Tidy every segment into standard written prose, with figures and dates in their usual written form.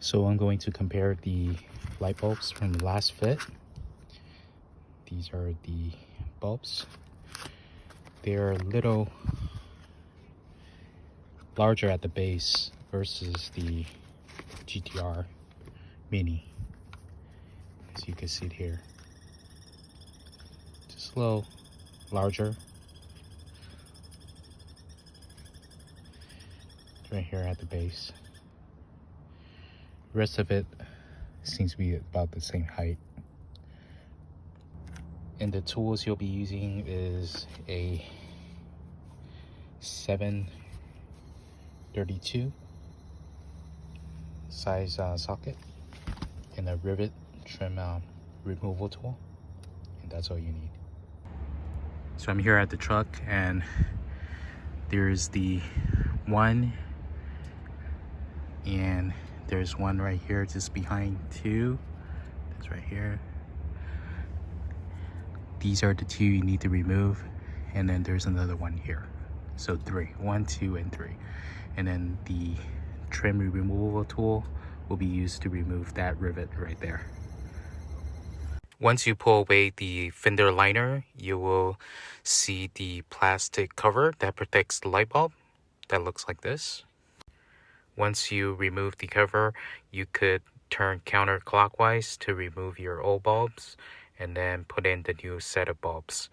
So I'm going to compare the light bulbs from the Lasfit. These are the bulbs. They're a little larger at the base versus the GTR Mini, as you can see it here. Just a little larger. Right here at the base. The rest of it seems to be about the same height. And the tools you'll be using is a 732 size socket and a rivet trim removal tool, and that's all you need. So I'm here at the truck, and there's the one, and there's one right here just behind two. That's right here. These are the two you need to remove, and then there's another one here. So three, 1, 2, and 3. And then the trim removal tool will be used to remove that rivet right there. Once you pull away the fender liner, you will see the plastic cover that protects the light bulb. That looks like this. Once you remove the cover, you could turn counterclockwise to remove your old bulbs and then put in the new set of bulbs.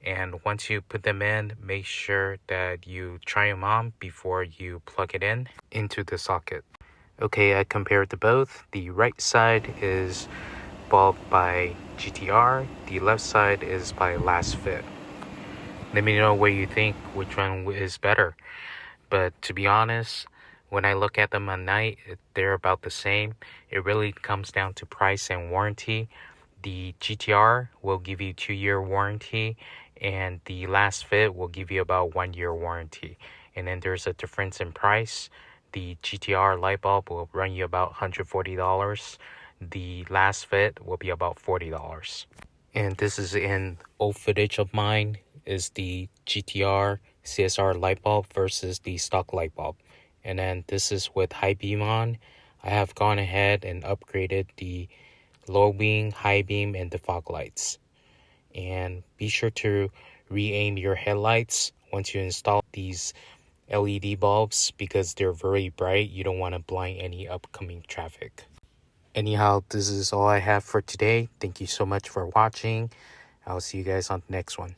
And once you put them in, make sure that you try them on before you plug it in into the socket. Okay, I compared the both. The right side is bulb by GTR. The left side is by Lasfit. Let me know what you think, which one is better. But to be honest, when I look at them at night, they're about the same. It really comes down to price and warranty. The GTR will give you 2-year warranty, and the Lasfit will give you about 1-year warranty. And then there's a difference in price. The GTR light bulb will run you about $140. The Lasfit will be about $40. And this is an old footage of mine, is the GTR CSR light bulb versus the stock light bulb. And then this is with high beam on. I have gone ahead and upgraded the low beam, high beam, and the fog lights. And be sure to re-aim your headlights once you install these LED bulbs, because they're very bright. You don't want to blind any upcoming traffic. Anyhow, this is all I have for today. Thank you so much for watching. I'll see you guys on the next one.